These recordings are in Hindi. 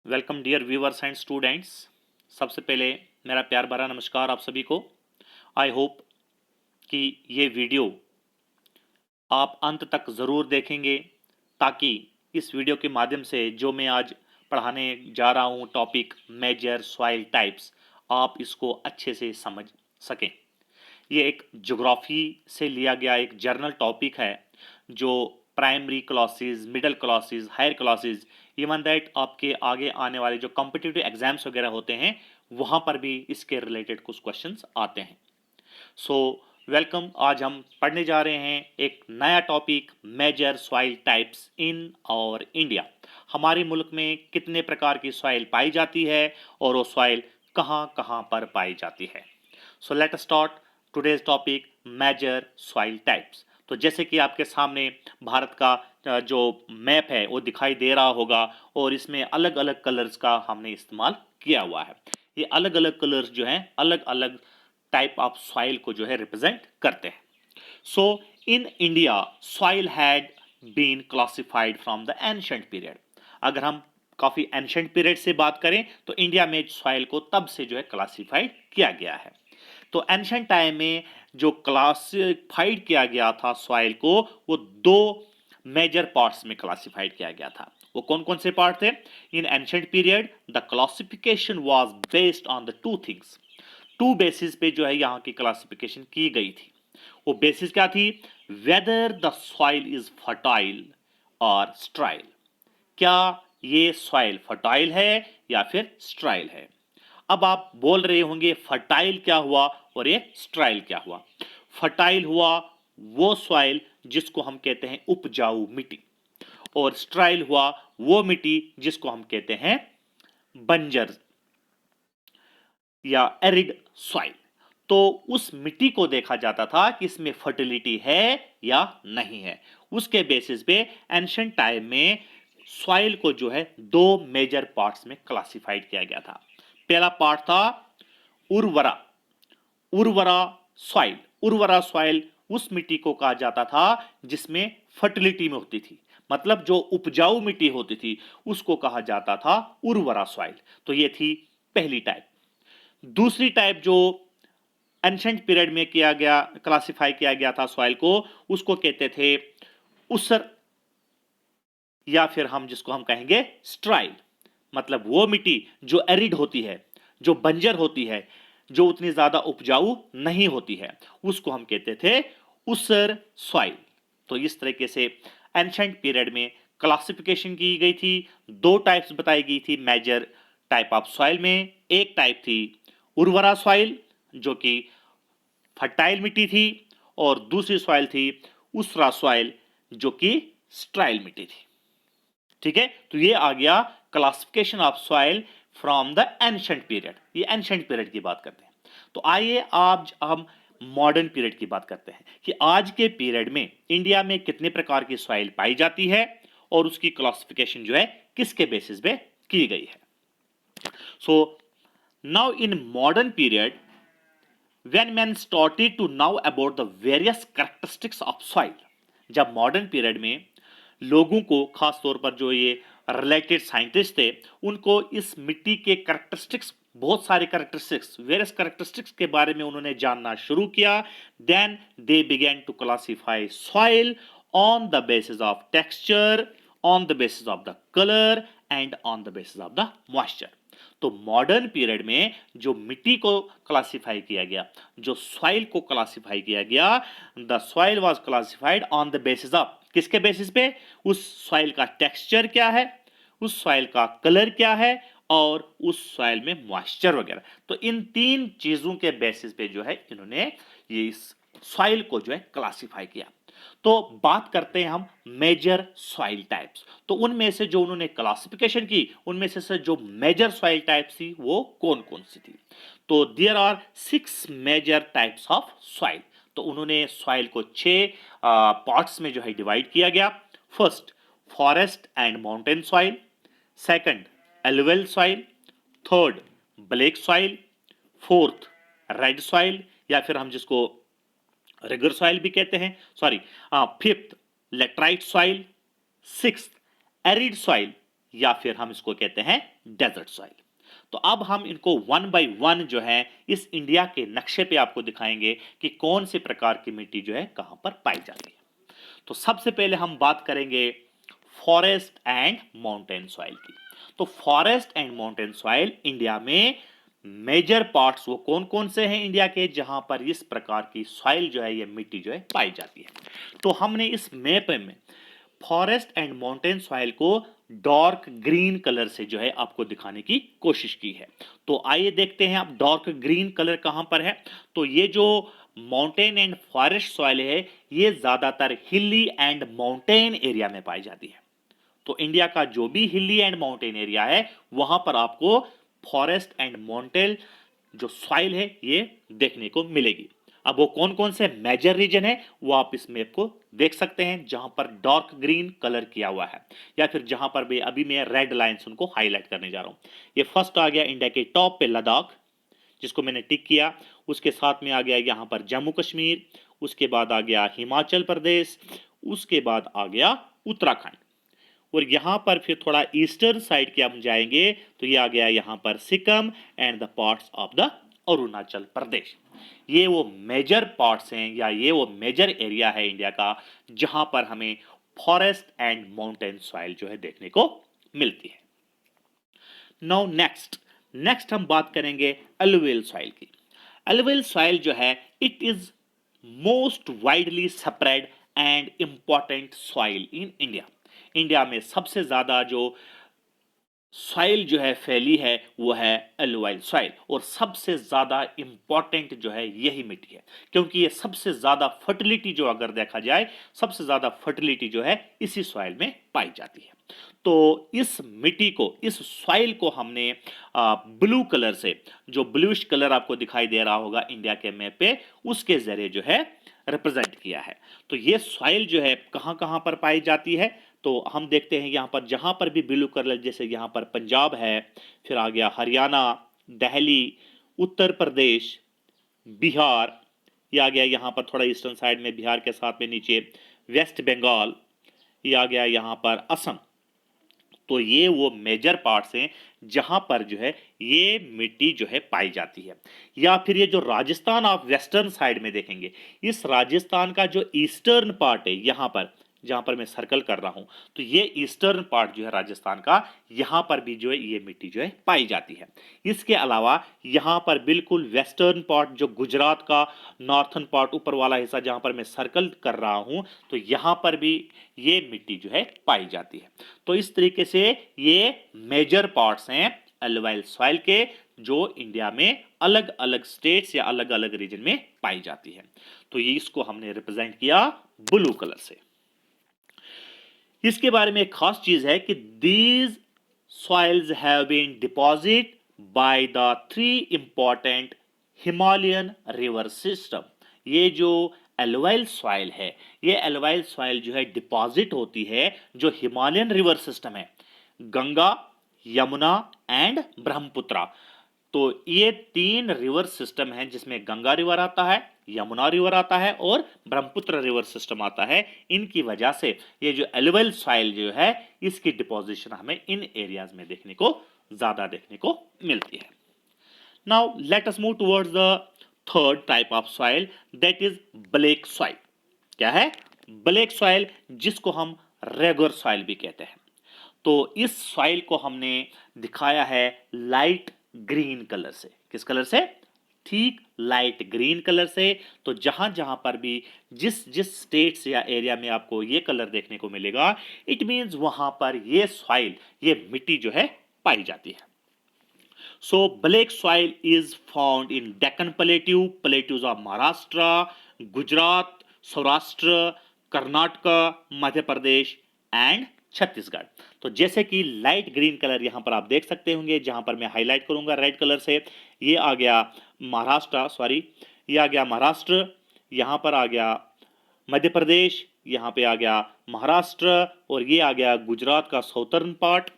Welcome dear viewers and students. सबसे पहले मेरा प्यार भरा नमस्कार आप सभी को। आई होप कि ये वीडियो आप अंत तक ज़रूर देखेंगे ताकि इस वीडियो के माध्यम से जो मैं आज पढ़ाने जा रहा हूँ टॉपिक मेजर सॉइल टाइप्स, आप इसको अच्छे से समझ सकें। ये एक ज्योग्राफी से लिया गया एक जर्नल टॉपिक है जो primary classes, middle classes, higher classes, even that आपके आगे आने वाले जो कॉम्पिटिटिव एग्जाम्स वगैरह होते हैं वहाँ पर भी इसके रिलेटेड कुछ क्वेश्चंस आते हैं। So welcome. आज हम पढ़ने जा रहे हैं एक नया topic major soil types in और इंडिया। हमारे मुल्क में कितने प्रकार की सॉइल पाई जाती है और वो सॉइल कहाँ कहाँ पर पाई जाती है। So let us start today's topic major soil types. तो जैसे कि आपके सामने भारत का जो मैप है वो दिखाई दे रहा होगा और इसमें अलग अलग कलर्स का हमने इस्तेमाल किया हुआ है। ये अलग अलग कलर्स जो हैं अलग अलग टाइप ऑफ सॉइल को जो है रिप्रेजेंट करते हैं। So in India soil had been classified from the ancient period. अगर हम काफी एंशंट पीरियड से बात करें तो इंडिया में सॉइल को तब से जो है क्लासिफाइड किया गया है। तो एंशंट टाइम में जो क्लासिफाइड किया गया था सॉइल को वो दो मेजर पार्ट्स में क्लासिफाइड किया गया था। वो कौन कौन से पार्ट थे? In ancient period the classification was based on the two things. Two basis पे जो है यहाँ की क्लासिफिकेशन की गई थी। वो बेसिस क्या थी? Whether the soil is fertile और स्ट्राइल। क्या ये सॉइल फर्टाइल है या फिर स्ट्राइल है? अब आप बोल रहे होंगे फर्टाइल क्या हुआ और ये स्ट्राइल क्या हुआ। फर्टाइल हुआ वो सॉइल जिसको हम कहते हैं उपजाऊ मिट्टी, और स्ट्राइल हुआ वो मिट्टी जिसको हम कहते हैं बंजर या एरिड सॉइल। तो उस मिट्टी को देखा जाता था कि इसमें फर्टिलिटी है या नहीं है। उसके बेसिस पे एंशिएंट टाइम में सॉइल को जो है दो मेजर पार्ट्स में क्लासिफाइड किया गया था। पहला पार्ट था उर्वरा। उर्वरा सॉइल। उर्वरा सॉइल उस मिट्टी को कहा जाता था जिसमें फर्टिलिटी में होती थी, मतलब जो उपजाऊ मिट्टी होती थी उसको कहा जाता था उर्वरा सॉइल। तो ये थी पहली टाइप। दूसरी टाइप जो एंशंट पीरियड में किया गया, क्लासिफाई किया गया था सॉइल को, उसको कहते थे उसर, या फिर हम जिसको हम कहेंगे स्ट्राइल। मतलब वो मिट्टी जो एरिड होती है, जो बंजर होती है, जो उतनी ज्यादा उपजाऊ नहीं होती है, उसको हम कहते थे उसर सॉइल। तो इस तरीके से एंशंट पीरियड में क्लासिफिकेशन की गई थी। दो टाइप्स बताई गई थी मेजर टाइप ऑफ सॉइल में। एक टाइप थी उर्वरा सॉइल जो कि फर्टाइल मिट्टी थी, और दूसरी सॉइल थी उसरा सॉइल जो कि स्ट्राइल मिट्टी थी। ठीक है, तो ये आ गया classification of soil from the ancient period. ये एंशंट पीरियड की बात करते हैं। तो आइए आज हम मॉडर्न पीरियड की बात करते हैं कि आज के पीरियड में इंडिया में कितने प्रकार की सॉइल पाई जाती है और उसकी क्लासिफिकेशन जो है किसके बेसिस पे की गई है। So now in modern period when men started to know about the various characteristics of soil, जब मॉडर्न पीरियड में लोगों को, खास तौर पर जो ये रिलेटेड साइंटिस्ट थे, उनको इस मिट्टी के कैरेक्टरिस्टिक्स, बहुत सारे कैरेक्टरिस्टिक्स, वेरियस कैरेक्टरिस्टिक्स के बारे में उन्होंने जानना शुरू किया, then they began to classify soil on the basis of texture, on the basis of the colour and on the basis of the moisture. तो मॉडर्न पीरियड में जो मिट्टी को क्लासिफाई किया गया, जो सॉइल को क्लासिफाई किया गया, the soil was classified on the basis of, किसके बेसिस पे? उस सॉइल का टेक्सचर क्या है, उस सॉइल का कलर क्या है, और उस सॉइल में मॉइस्चर वगैरह। तो इन तीन चीजों के बेसिस पे जो है इन्होंने ये इस सॉइल को जो है क्लासिफाई किया। तो बात करते हैं हम मेजर सॉइल टाइप्स। तो उनमें से जो उन्होंने क्लासिफिकेशन की, उनमें से जो मेजर सॉइल टाइप्स थी वो कौन कौन सी थी? तो there are 6 major types of soil. तो उन्होंने सॉइल को 6 पार्ट्स में जो है डिवाइड किया गया। First, forest and mountain soil. Second, alluvial soil. Third, black soil. Fourth, red soil, या फिर हम जिसको रिगर सॉइल भी कहते हैं, sorry. Fifth, laterite soil. Sixth, arid soil, या फिर हम इसको कहते हैं डेजर्ट सॉइल। तो अब हम इनको वन बाय वन जो है इस इंडिया के नक्शे पे आपको दिखाएंगे कि कौन से प्रकार की मिट्टी जो है कहां पर पाई जाती है। तो सबसे पहले हम बात करेंगे फॉरेस्ट एंड माउंटेन सॉइल की। तो forest and mountain soil India में मेजर पार्ट्स वो कौन कौन से हैं इंडिया के जहां पर इस प्रकार की सॉइल जो है ये मिट्टी जो है पाई जाती है। तो हमने इस मैप में फॉरेस्ट एंड माउंटेन सॉइल को डार्क ग्रीन कलर से जो है आपको दिखाने की कोशिश की है। तो आइए देखते हैं आप डार्क ग्रीन कलर कहां पर है। तो ये जो माउंटेन एंड फॉरेस्ट सॉइल है ये ज्यादातर हिली एंड माउंटेन एरिया में पाई जाती है। तो इंडिया का जो भी हिली एंड माउंटेन एरिया है वहां पर आपको फॉरेस्ट एंड माउंटेन जो सॉइल है ये देखने को मिलेगी। अब वो कौन कौन से मेजर रीजन है वो आप इस मैप को देख सकते हैं जहां पर डार्क ग्रीन कलर किया हुआ है, या फिर जहां पर भी अभी मैं रेड लाइंस उनको हाईलाइट करने जा रहा हूं। ये फर्स्ट आ गया इंडिया के टॉप पे लद्दाख, जिसको मैंने टिक किया। उसके साथ में आ गया यहां पर जम्मू कश्मीर, उसके बाद आ गया हिमाचल प्रदेश, उसके बाद आ गया उत्तराखंड, और यहां पर फिर थोड़ा ईस्टर्न साइड के हम जाएंगे तो ये आ गया यहां पर Sikkim and the parts of the Arunachal Pradesh. ये वो मेजर पार्ट्स हैं या ये वो मेजर एरिया है इंडिया का जहां पर हमें फॉरेस्ट एंड माउंटेन सॉइल जो है देखने को मिलती है। नाउ नेक्स्ट नेक्स्ट हम बात करेंगे एलुवियल सॉइल की। एलुवियल सॉइल जो है it is most widely spread and important soil in India. India में सबसे ज्यादा जो सॉइल जो है फैली है वो है एलुवाइल सॉइल, और सबसे ज्यादा इंपॉर्टेंट जो है यही मिट्टी है, क्योंकि ये सबसे ज्यादा फर्टिलिटी जो अगर देखा जाए सबसे ज्यादा फर्टिलिटी जो है इसी सॉइल में पाई जाती है। तो इस मिट्टी को इस सॉइल को हमने ब्लू कलर से, जो ब्लूइश कलर आपको दिखाई दे रहा होगा इंडिया के मैप पे, उसके जरिए जो है रिप्रेजेंट किया है। तो ये सॉइल जो है कहां कहां पर पाई जाती है तो हम देखते हैं यहाँ पर जहाँ पर भी ब्लू कलर, जैसे यहाँ पर पंजाब है, फिर आ गया हरियाणा, दिल्ली, उत्तर प्रदेश, बिहार, ये आ गया यहाँ पर थोड़ा ईस्टर्न साइड में बिहार के साथ में नीचे वेस्ट बंगाल, ये आ गया यहाँ पर असम। तो ये वो मेजर पार्ट्स हैं जहां पर जो है ये मिट्टी जो है पाई जाती है। या फिर ये जो राजस्थान आप वेस्टर्न साइड में देखेंगे, इस राजस्थान का जो ईस्टर्न पार्ट है यहाँ पर जहां पर मैं सर्कल कर रहा हूं, तो ये ईस्टर्न पार्ट जो है राजस्थान का, यहां पर भी जो है ये मिट्टी जो है पाई जाती है। इसके अलावा यहां पर बिल्कुल वेस्टर्न पार्ट जो गुजरात का नॉर्थन पार्ट ऊपर वाला हिस्सा जहां पर मैं सर्कल कर रहा हूं, तो यहां पर भी ये मिट्टी जो है पाई जाती है। तो इस तरीके से ये मेजर पार्ट्स हैं एलुवाइल सॉइल के जो इंडिया में अलग अलग स्टेट्स या अलग अलग रीजन में पाई जाती है। तो ये इसको हमने रिप्रेजेंट किया ब्लू कलर से। इसके बारे में एक खास चीज है कि these soils have been deposit by the three important Himalayan river system. ये जो एलुवाइल सॉइल है, ये एलुवाइल सॉइल जो है डिपॉजिट होती है जो हिमालयन रिवर सिस्टम है, गंगा, यमुना एंड ब्रह्मपुत्रा। तो ये तीन रिवर सिस्टम हैं जिसमें गंगा रिवर आता है, यमुना रिवर आता है और ब्रह्मपुत्र रिवर सिस्टम आता है। इनकी वजह से ये जो एलुवियल सॉइल जो है इसकी डिपोजिशन हमें इन एरियाज में देखने को ज्यादा देखने को मिलती है। Now let us move towards the third type of soil, that is black soil. क्या है? ब्लैक सॉइल, जिसको हम रेगुलर सॉइल भी कहते हैं। तो इस सॉइल को हमने दिखाया है लाइट ग्रीन कलर से। किस कलर से? ठीक लाइट ग्रीन कलर से। तो जहां जहां पर भी जिस जिस स्टेट्स या एरिया में आपको ये कलर देखने को मिलेगा, इट मींस वहां पर ये सॉइल, ये मिट्टी जो है पाई जाती है। So black soil is found in Deccan plateau, plateaus of Maharashtra, Gujarat, Saurashtra, Karnataka, Madhya Pradesh and Chhattisgarh. तो जैसे कि लाइट ग्रीन कलर यहां पर आप देख सकते होंगे, जहां पर मैं हाईलाइट करूंगा रेड कलर से, ये आ गया महाराष्ट्र, सॉरी ये आ गया महाराष्ट्र, यहां पर आ गया मध्य प्रदेश, यहां पे आ गया महाराष्ट्र, और ये आ गया गुजरात का साउथर्न पार्ट।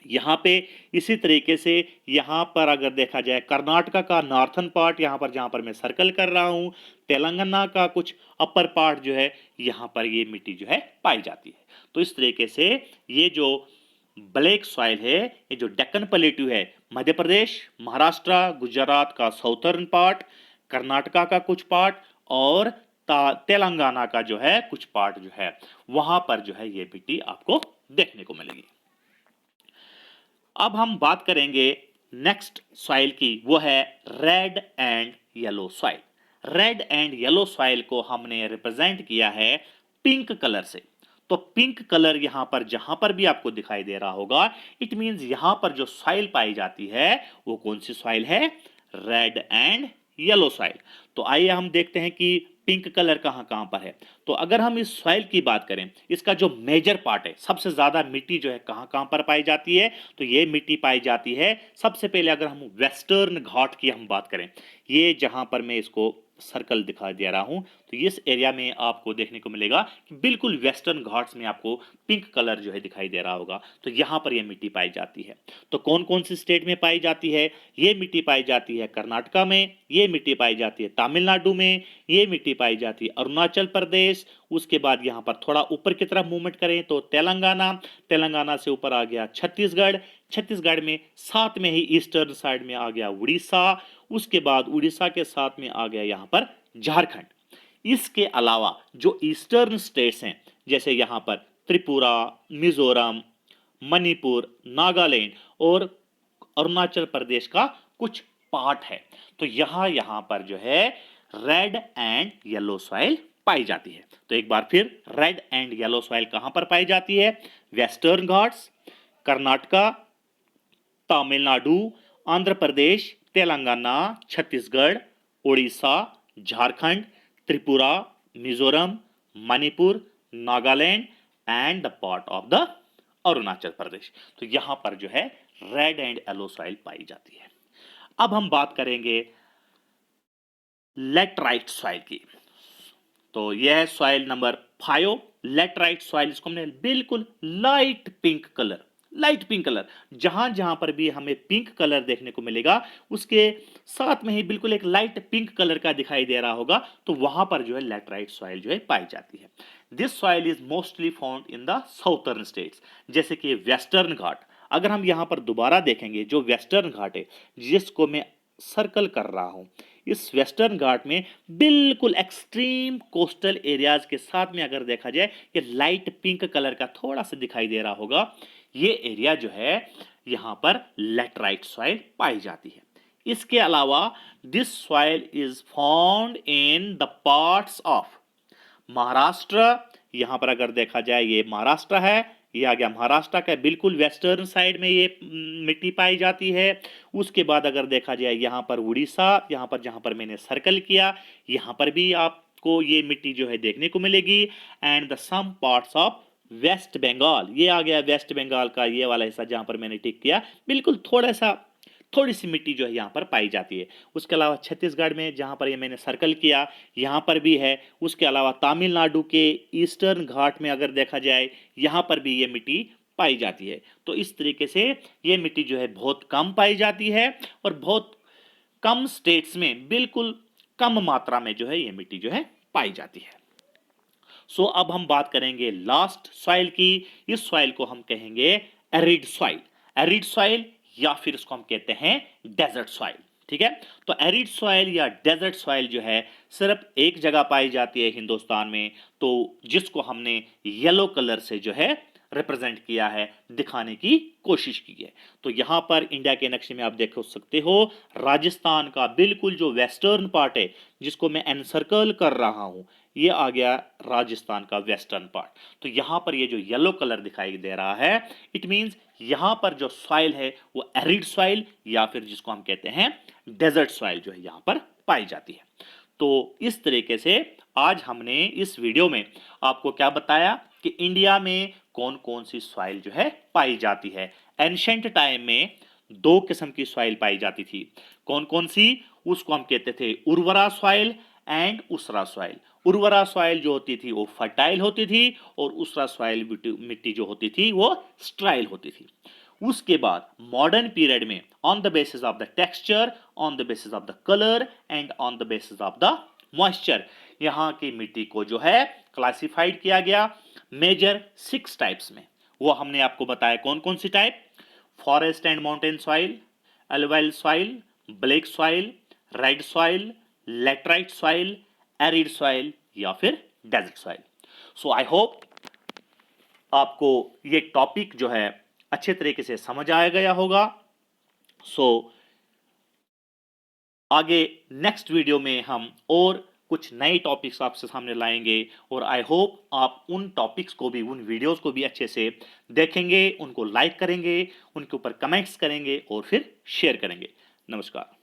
यहाँ पे इसी तरीके से यहाँ पर अगर देखा जाए कर्नाटका का नॉर्थन पार्ट, यहाँ पर जहाँ पर मैं सर्कल कर रहा हूँ, तेलंगाना का कुछ अपर पार्ट जो है यहाँ पर ये मिट्टी जो है पाई जाती है। तो इस तरीके से ये जो ब्लैक सॉइल है, ये जो डेक्कन प्लेट्यू है, मध्य प्रदेश, महाराष्ट्र, गुजरात का साउथर्न पार्ट, कर्नाटका का कुछ पार्ट और तेलंगाना का जो है कुछ पार्ट जो है, वहां पर जो है ये मिट्टी आपको देखने को मिलेगी। अब हम बात करेंगे नेक्स्ट सॉइल की, वो है red and yellow soil. Red and yellow soil को हमने रिप्रेजेंट किया है पिंक कलर से। तो पिंक कलर यहां पर जहां पर भी आपको दिखाई दे रहा होगा, इट मींस यहां पर जो सॉइल पाई जाती है वो कौन सी सॉइल है? Red and yellow soil. तो आइए हम देखते हैं कि पिंक कलर कहां कहां पर है। तो अगर हम इस सॉइल की बात करें, इसका जो मेजर पार्ट है, सबसे ज्यादा मिट्टी जो है कहां कहां पर पाई जाती है, तो ये मिट्टी पाई जाती है सबसे पहले अगर हम वेस्टर्न घाट की हम बात करें, ये जहां पर मैं इसको सर्कल दिखा दे रहा हूं, तो इस एरिया में आपको देखने को मिलेगा कि बिल्कुल वेस्टर्न घाट्स में आपको पिंक कलर जो है दिखाई दे रहा होगा। तो यहां पर यह मिट्टी पाई जाती है। तो कौन कौन सी स्टेट में पाई जाती है? ये मिट्टी पाई जाती है कर्नाटका में, ये मिट्टी पाई जाती है तमिलनाडु में, ये मिट्टी पाई जाती है अरुणाचल प्रदेश। उसके बाद यहाँ पर थोड़ा ऊपर की तरफ मूवमेंट करें तो तेलंगाना, तेलंगाना से ऊपर आ गया छत्तीसगढ़, छत्तीसगढ़ में साथ में ही ईस्टर्न साइड में आ गया उड़ीसा, उसके बाद उड़ीसा के साथ में आ गया यहाँ पर झारखंड। इसके अलावा जो ईस्टर्न स्टेट्स हैं, जैसे यहाँ पर त्रिपुरा, मिजोरम, मणिपुर, नागालैंड और अरुणाचल प्रदेश का कुछ पार्ट है, तो यहाँ पर जो है रेड एंड येलो सॉइल पाई जाती है। तो एक बार फिर, रेड एंड येलो सॉइल कहां पर पाई जाती है? Western Ghats, Karnataka, Tamil Nadu, Andhra Pradesh, Telangana, Chhattisgarh, Orissa, Jharkhand, Tripura, Mizoram, Manipur, Nagaland and the part of the Arunachal Pradesh. तो यहां पर जो है रेड एंड येलो सॉइल पाई जाती है। अब हम बात करेंगे लेटराइट सॉइल की। तो यह है सॉइल नंबर 5, लेटराइट सॉइल। इसको हमने बिल्कुल light pink colour, light pink colour, जहां जहां पर भी हमें पिंक कलर देखने को मिलेगा, उसके साथ में ही बिल्कुल एक लाइट पिंक कलर का दिखाई दे रहा होगा, तो वहां पर जो है लेटराइट सॉइल जो है पाई जाती है। This soil is mostly found in the southern states, जैसे कि वेस्टर्न घाट। अगर हम यहां पर दोबारा देखेंगे, जो वेस्टर्न घाट है जिसको मैं सर्कल कर रहा हूं, इस वेस्टर्न घाट में बिल्कुल एक्सट्रीम कोस्टल एरियाज के साथ में अगर देखा जाए, ये लाइट पिंक कलर का थोड़ा सा दिखाई दे रहा होगा, ये एरिया जो है यहां पर लेटराइट सॉइल पाई जाती है। इसके अलावा this soil is found in the parts of Maharashtra. यहां पर अगर देखा जाए, ये महाराष्ट्र है, ये आ गया महाराष्ट्र का बिल्कुल वेस्टर्न साइड में ये मिट्टी पाई जाती है। उसके बाद अगर देखा जाए यहाँ पर उड़ीसा, यहाँ पर जहाँ पर मैंने सर्कल किया, यहाँ पर भी आपको ये मिट्टी जो है देखने को मिलेगी। And the some parts of West Bengal, ये आ गया वेस्ट बंगाल का ये वाला हिस्सा जहाँ पर मैंने टिक किया, बिल्कुल थोड़ी सी मिट्टी जो है यहाँ पर पाई जाती है। उसके अलावा छत्तीसगढ़ में जहाँ पर ये मैंने सर्कल किया, यहाँ पर भी है। उसके अलावा तमिलनाडु के ईस्टर्न घाट में अगर देखा जाए, यहाँ पर भी ये मिट्टी पाई जाती है। तो इस तरीके से ये मिट्टी जो है बहुत कम पाई जाती है और बहुत कम स्टेट्स में बिल्कुल कम मात्रा में जो है ये मिट्टी जो है पाई जाती है। सो अब हम बात करेंगे लास्ट सॉइल की। इस सॉइल को हम कहेंगे एरिड सॉइल। एरिड सॉइल या फिर इसको हम कहते हैं डेजर्ट सॉइल, ठीक है। तो एरिड सॉइल या डेजर्ट सॉइल जो है सिर्फ एक जगह पाई जाती है हिंदुस्तान में, तो जिसको हमने येलो कलर से जो है रिप्रेजेंट किया है, दिखाने की कोशिश की है। तो यहां पर इंडिया के नक्शे में आप देख सकते हो, राजस्थान का बिल्कुल जो वेस्टर्न पार्ट है, जिसको मैं एनसर्कल कर रहा हूं, ये आ गया राजस्थान का वेस्टर्न पार्ट। तो यहां पर ये जो येलो कलर दिखाई दे रहा है, इट मींस यहां पर जो सॉइल है वो एरिड सॉइल या फिर जिसको हम कहते हैं डेजर्ट सॉइल जो है यहां पर पाई जाती है। तो इस तरीके से आज हमने इस वीडियो में आपको क्या बताया कि इंडिया में कौन कौन सी सॉइल जो है पाई जाती है। एंशिएंट टाइम में दो किस्म की सॉइल पाई जाती थी। कौन कौन सी? उसको हम कहते थे उर्वरा सॉइल एंड उसरा सॉइल। उर्वरा सॉइल जो होती थी वो फर्टाइल होती थी और उसरा सॉइल मिट्टी जो होती थी वो स्ट्राइल होती थी। उसके बाद मॉडर्न पीरियड में on the basis of the texture, on the basis of the colour and on the basis of the moisture, यहाँ की मिट्टी को जो है क्लासिफाइड किया गया मेजर 6 टाइप्स में। वो हमने आपको बताया कौन कौन सी type, forest and mountain soil, alluvial soil, black soil, red soil, laterite soil, arid soil या फिर desert soil. So I hope आपको ये टॉपिक जो है अच्छे तरीके से समझ आया गया होगा। सो आगे नेक्स्ट वीडियो में हम और कुछ नए टॉपिक्स आपसे सामने लाएंगे और आई होप आप उन टॉपिक्स को भी, उन वीडियोस को भी अच्छे से देखेंगे, उनको लाइक करेंगे, उनके ऊपर कमेंट्स करेंगे और फिर शेयर करेंगे। नमस्कार।